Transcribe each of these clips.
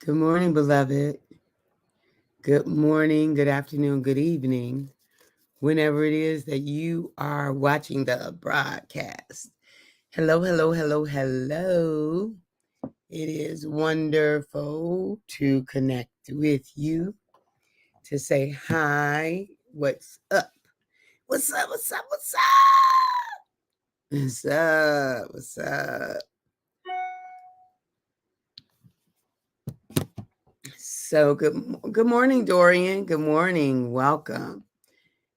Good morning, beloved. Good morning, good afternoon, good evening, whenever it is that you are watching the broadcast. Hello, hello, hello, hello. It is wonderful to connect with you, to say hi. What's up? What's up? What's up? What's up? What's up? What's up? So good morning, Dorian. Good morning. Welcome.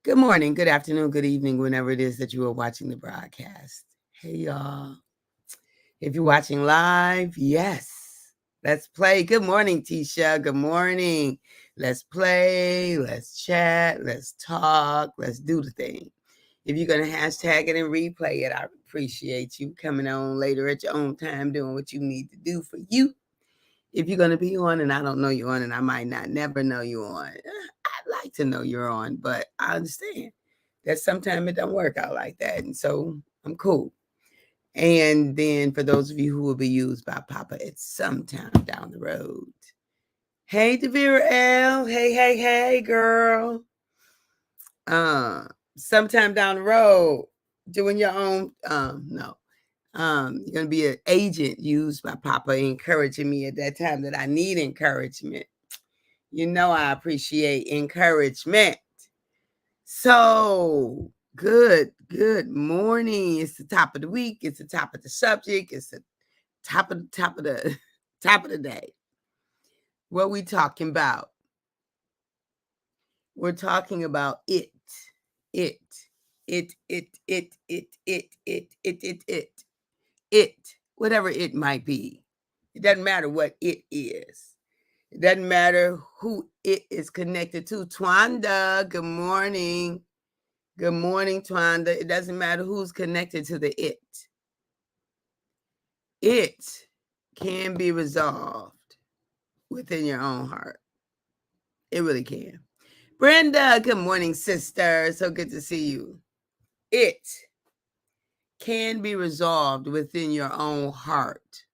Good morning, good afternoon, good evening, whenever it is that you are watching the broadcast. Hey, y'all. If you're watching live, yes, let's play. Good morning, Tisha. Good morning. Let's play, let's chat, let's talk, let's do the thing. If you're going to hashtag it and replay it, I appreciate you coming on later at your own time, doing what you need to do for you. If you're going to be on and I don't know you're on and I might not never know you on, I'd like to know you're on, but I understand that sometimes it don't work out like that. And so I'm cool. And then for those of you who will be used by Papa at some time down the road. Hey, Devira L. Hey, hey, hey, girl. Sometime down the road, doing your own, no. You're gonna be an agent used by Papa, encouraging me at that time that I need encouragement. You know I appreciate encouragement. So good morning. It's the top of the week. It's the top of the subject. It's the top of the top of the day. What we talking about? We're talking about it, it, it, it, it, it, it, it, it, it, it, it, whatever it might be. It doesn't matter what it is. It doesn't matter who it is connected to. Twanda, good morning. Good morning, Twanda. It doesn't matter who's connected to the it. It can be resolved within your own heart. It really can. Brenda, good morning, sister. So good to see you. It can be resolved within your own heart.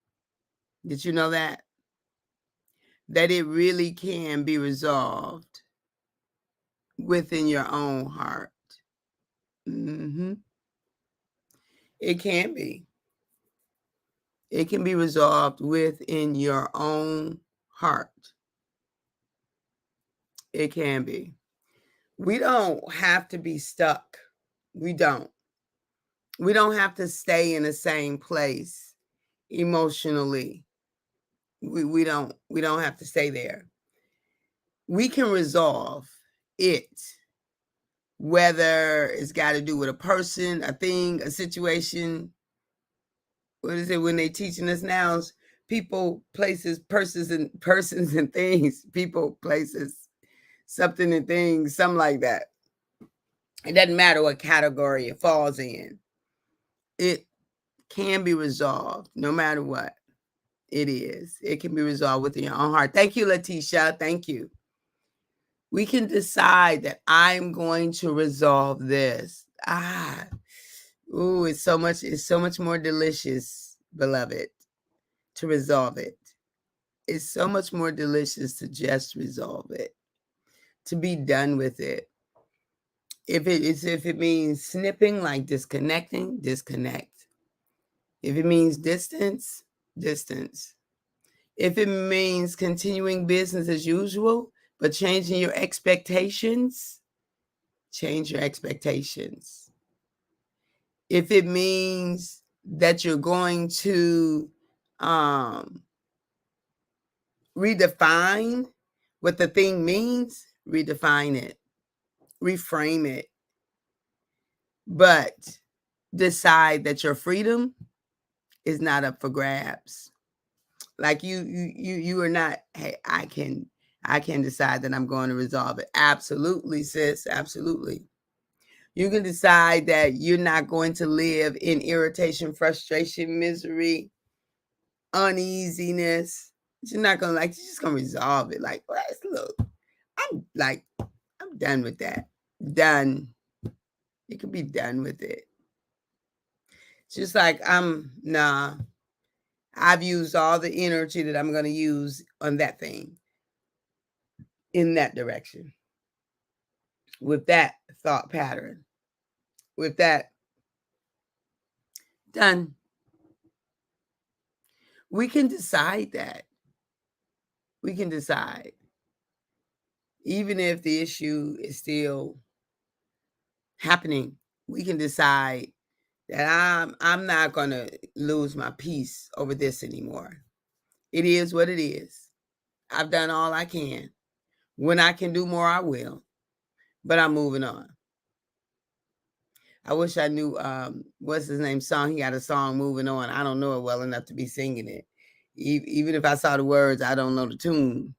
Did you know that? That it really can be resolved within your own heart. Mm-hmm. It can be. It can be resolved within your own heart. It can be. We don't have to be stuck. We don't. We don't have to stay in the same place emotionally. We don't have to stay there. We can resolve it, whether it's got to do with a person, a thing, a situation. What is it when they teaching us now? People, places, persons and things. People, places, something and things, something like that. It doesn't matter what category it falls in. It can be resolved no matter what it is. It can be resolved within your own heart. Thank you, Letitia. Thank you. We can decide that I'm going to resolve this. It's so much more delicious, beloved, to resolve it. It's so much more delicious to just resolve it, to be done with it. If it means snipping, like disconnecting, disconnect. If it means distance, distance. If it means continuing business as usual, but changing your expectations, change your expectations. If it means that you're going to redefine what the thing means, redefine it, reframe it, but decide that your freedom is not up for grabs. Like you are not, hey, I can decide that I'm going to resolve it. Absolutely, sis. Absolutely. You can decide that you're not going to live in irritation, frustration, misery, uneasiness. You're not gonna you're just gonna resolve it. Like, let's look. I'm done with that. Done. You can be done with it. It's just like nah. I've used all the energy that I'm going to use on that thing in that direction, with that thought pattern, with that done. We can decide that. We can decide. Even if the issue is still happening, we can decide that I'm not going to lose my peace over this anymore. It is what it is. I've done all I can. When I can do more, I will. But I'm moving on. I wish I knew what's his name song. He got a song, Moving On. I don't know it well enough to be singing it. Even if I saw the words, I don't know the tune.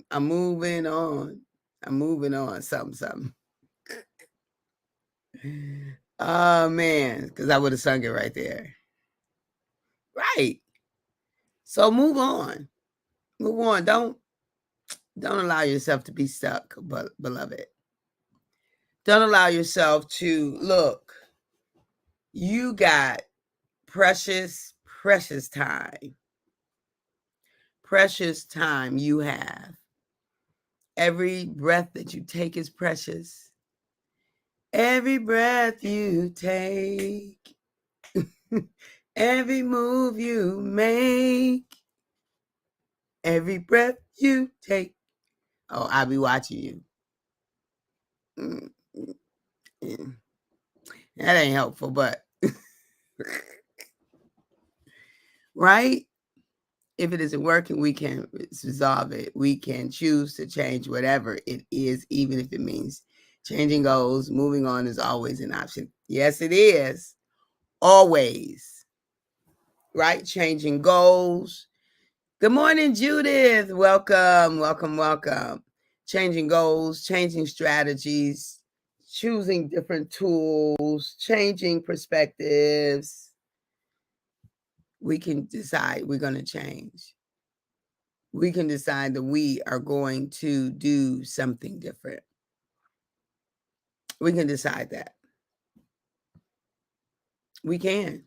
I'm moving on. I'm moving on. Something. Oh man, because I would have sung it right there. Right. So move on. Move on. Don't allow yourself to be stuck, beloved. Don't allow yourself to look. You got precious time. Precious time you have. Every breath that you take is precious. Every breath you take. Every move you make. Every breath you take. Oh, I'll be watching you. That ain't helpful, but right? If it isn't working, we can resolve it. We can choose to change whatever it is, even if it means changing goals. Moving on is always an option. Yes, it is. Always. Right? Changing goals. Good morning, Judith. Welcome. Changing goals, changing strategies, choosing different tools, changing perspectives. We can decide we're going to change. We can decide that we are going to do something different. We can decide that. We can.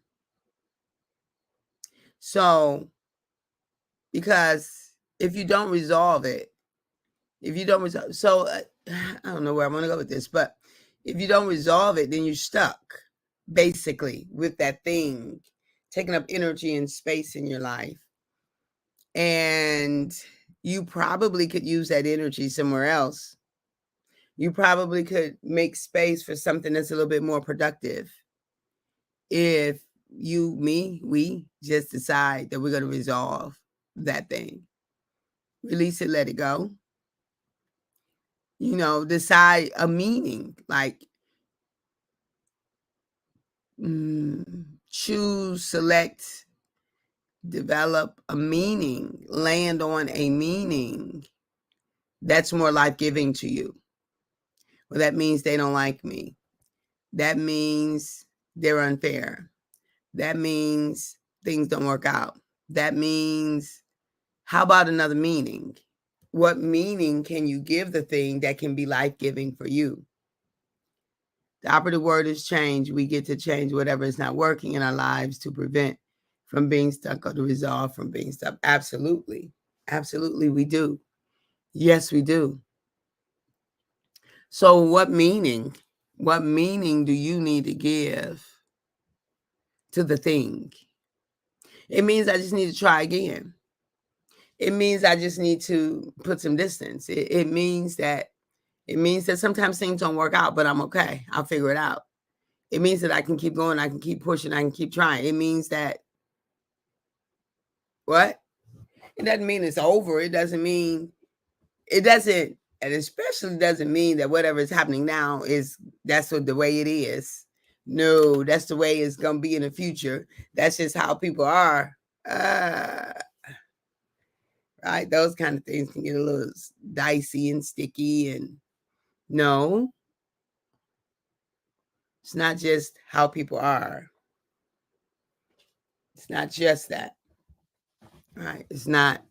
So, because if you don't resolve it, I don't know where I'm going to go with this, but if you don't resolve it, then you're stuck basically with that thing, taking up energy and space in your life. And you probably could use that energy somewhere else. You probably could make space for something that's a little bit more productive. If we just decide that we're going to resolve that thing, release it, let it go. Decide a meaning, like choose, select, develop a meaning, land on a meaning that's more life-giving to you. Well, that means they don't like me. That means they're unfair. That means things don't work out. That means, how about another meaning? What meaning can you give the thing that can be life-giving for you? The operative word is change. We get to change whatever is not working in our lives to prevent from being stuck or to resolve from being stuck. Absolutely. Absolutely, we do. Yes, we do. So what meaning do you need to give to the thing? It means I just need to try again. It means I just need to put some distance. It means that sometimes things don't work out, but I'm okay. I'll figure it out. It means that I can keep going. I can keep pushing. I can keep trying. It means that what? It doesn't mean it's over. It doesn't, and especially doesn't mean that whatever is happening now that's the way it is. No, that's the way it's going to be in the future. That's just how people are. Right? Those kind of things can get a little dicey and sticky. And no, it's not just how people are. It's not just that. Right? It's not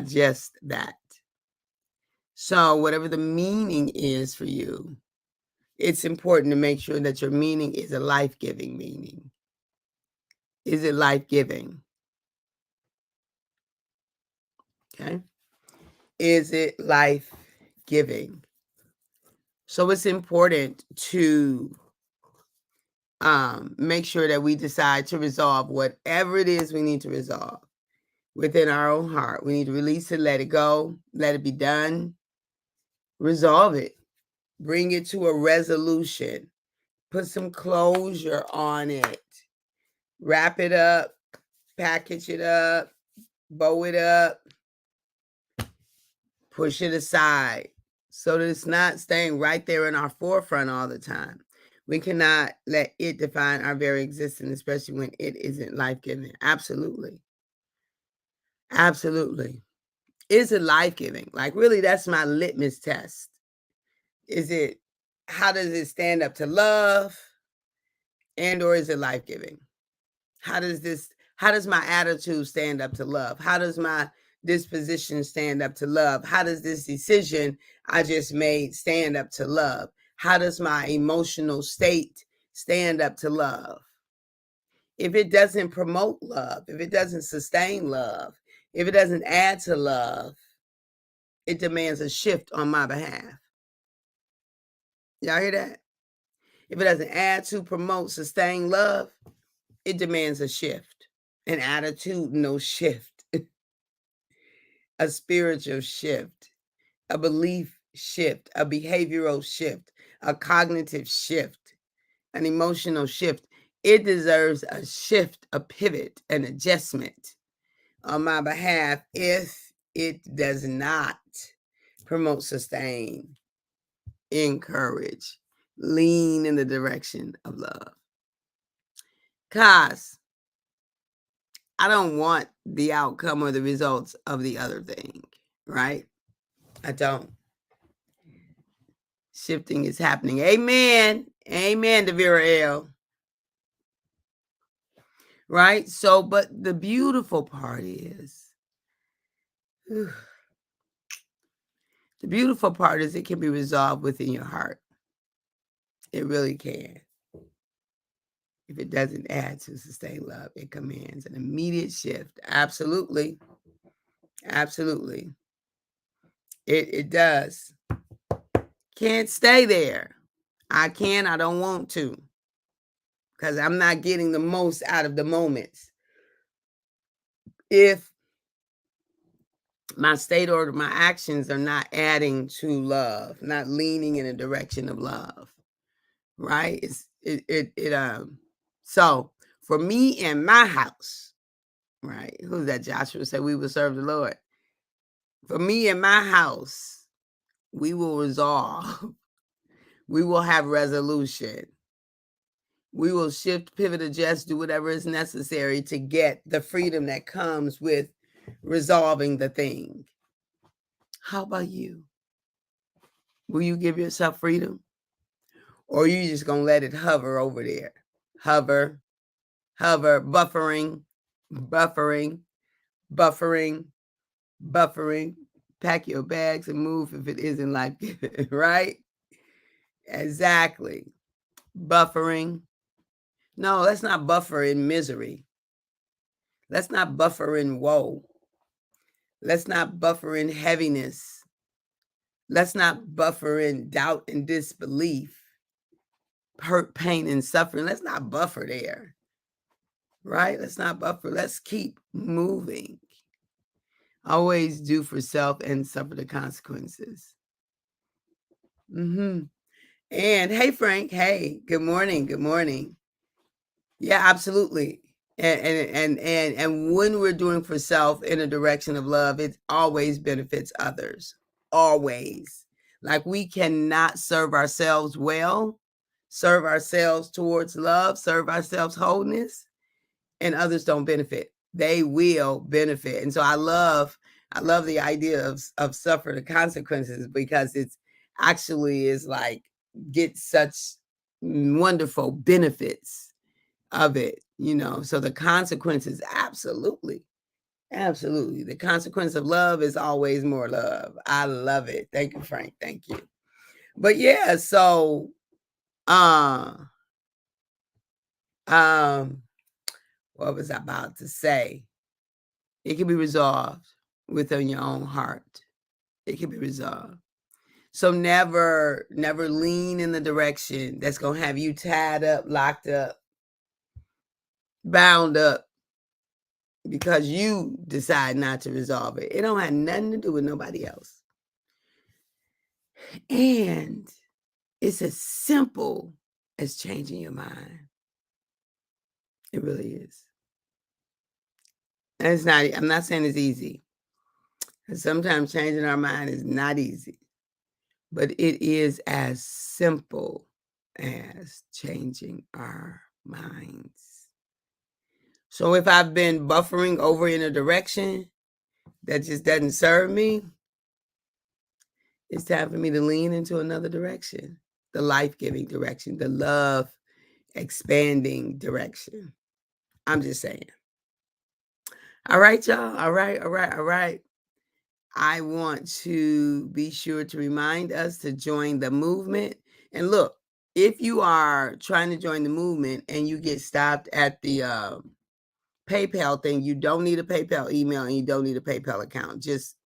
just that. So whatever the meaning is for you, it's important to make sure that your meaning is a life-giving meaning. Is it life-giving? Okay. Is it life-giving? So it's important to make sure that we decide to resolve whatever it is we need to resolve within our own heart. We need to release it, let it go, let it be done, resolve it, bring it to a resolution, put some closure on it, wrap it up, package it up, bow it up, push it aside so that it's not staying right there in our forefront all the time. We cannot let it define our very existence, especially when it isn't life-giving. Absolutely. Absolutely. Is it life-giving? Like, really, that's my litmus test. How does it stand up to love? And or is it life-giving? How does my attitude stand up to love? How does my disposition stand up to love? How does this decision I just made stand up to love? How does my emotional state stand up to love? If it doesn't promote love, if it doesn't sustain love, if it doesn't add to love, it demands a shift on my behalf. Y'all hear that? If it doesn't add to, promote, sustain love, it demands a shift, an attitudinal shift, a spiritual shift, a belief shift, a behavioral shift, a cognitive shift, an emotional shift. It deserves a shift, a pivot, an adjustment on my behalf if it does not promote, sustain, encourage, lean in the direction of love. Cause I don't want the outcome or the results of the other thing, right? I don't. Shifting is happening. Amen. Amen, Devira L. Right? So, but the beautiful part is, the beautiful part is it can be resolved within your heart. It really can. If it doesn't add to sustain love, it commands an immediate shift. Absolutely. Absolutely. It does. Can't stay there. I don't want to. Because I'm not getting the most out of the moments. If my state or my actions are not adding to love, not leaning in a direction of love, right? So for me and my house, right? Who's that? Joshua said we will serve the Lord. For me and my house, we will resolve. We will have resolution. We will shift, pivot, adjust, do whatever is necessary to get the freedom that comes with resolving the thing. How about you? Will you give yourself freedom? Or are you just going to let it hover over there? Hover, buffering, buffering, buffering, buffering. Pack your bags and move if it isn't like it, right? Exactly. Buffering. No, let's not buffer in misery. Let's not buffer in woe. Let's not buffer in heaviness. Let's not buffer in doubt and disbelief, hurt, pain, and suffering. Let's not buffer there, right? Let's not buffer. Let's keep moving. Always do for self and suffer the consequences. And hey, Frank. Hey, good morning. Good morning. Yeah, absolutely. And when we're doing for self in a direction of love, it always benefits others. Always. Like we cannot serve ourselves well, serve ourselves towards love, serve ourselves wholeness, and others don't benefit. They will benefit. And so I love the idea of suffer the consequences because it's actually is like get such wonderful benefits of it, so the consequences, absolutely the consequence of love is always more love. I love it. Thank you, Frank. Thank you. But yeah, so what was I about to say? It can be resolved. within your own heart. It can be resolved. So never lean in the direction that's going to have you tied up, locked up, bound up because you decide not to resolve it. It don't have nothing to do with nobody else. And it's as simple as changing your mind. It really is. And it's not, I'm not saying it's easy. And sometimes changing our mind is not easy. But it is as simple as changing our minds. So if I've been buffering over in a direction that just doesn't serve me, it's time for me to lean into another direction, the life-giving direction, the love expanding direction. I'm just saying. All right, y'all. All right. I want to be sure to remind us to join the movement. And look, if you are trying to join the movement and you get stopped at the PayPal thing, you don't need a PayPal email and you don't need a PayPal account. Just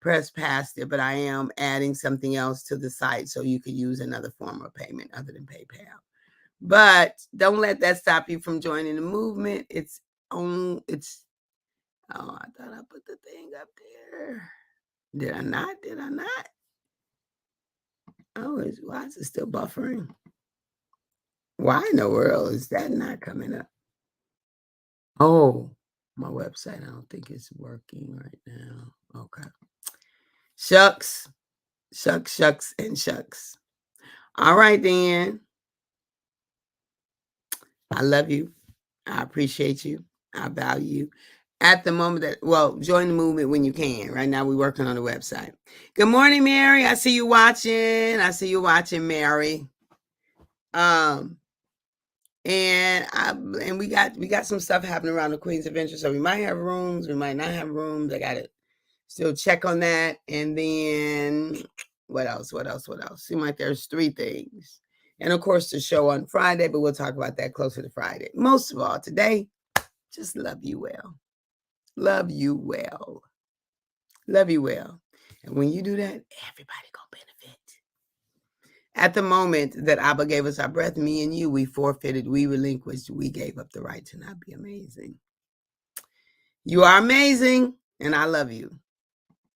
press past it. But I am adding something else to the site so you could use another form of payment other than PayPal. But don't let that stop you from joining the movement. I thought I put the thing up there. Did I not? Oh, why is it still buffering? Why in the world is that not coming up? Oh, my website, I don't think it's working right now. Okay. Shucks. All right, then. I love you. I appreciate you. I value you. At the moment join the movement when you can. Right now, we're working on the website. Good morning, Mary. I see you watching. Mary. And we got some stuff happening around the Queen's Adventure. So we might have rooms, we might not have rooms. I gotta still check on that. And then what else? Seems like there's 3 things. And of course the show on Friday, but we'll talk about that closer to Friday. Most of all, today, just love you well. Love you well. And when you do that, everybody gonna benefit. At the moment that Abba gave us our breath, me and you, we forfeited, we relinquished, we gave up the right to not be amazing. You are amazing, and I love you.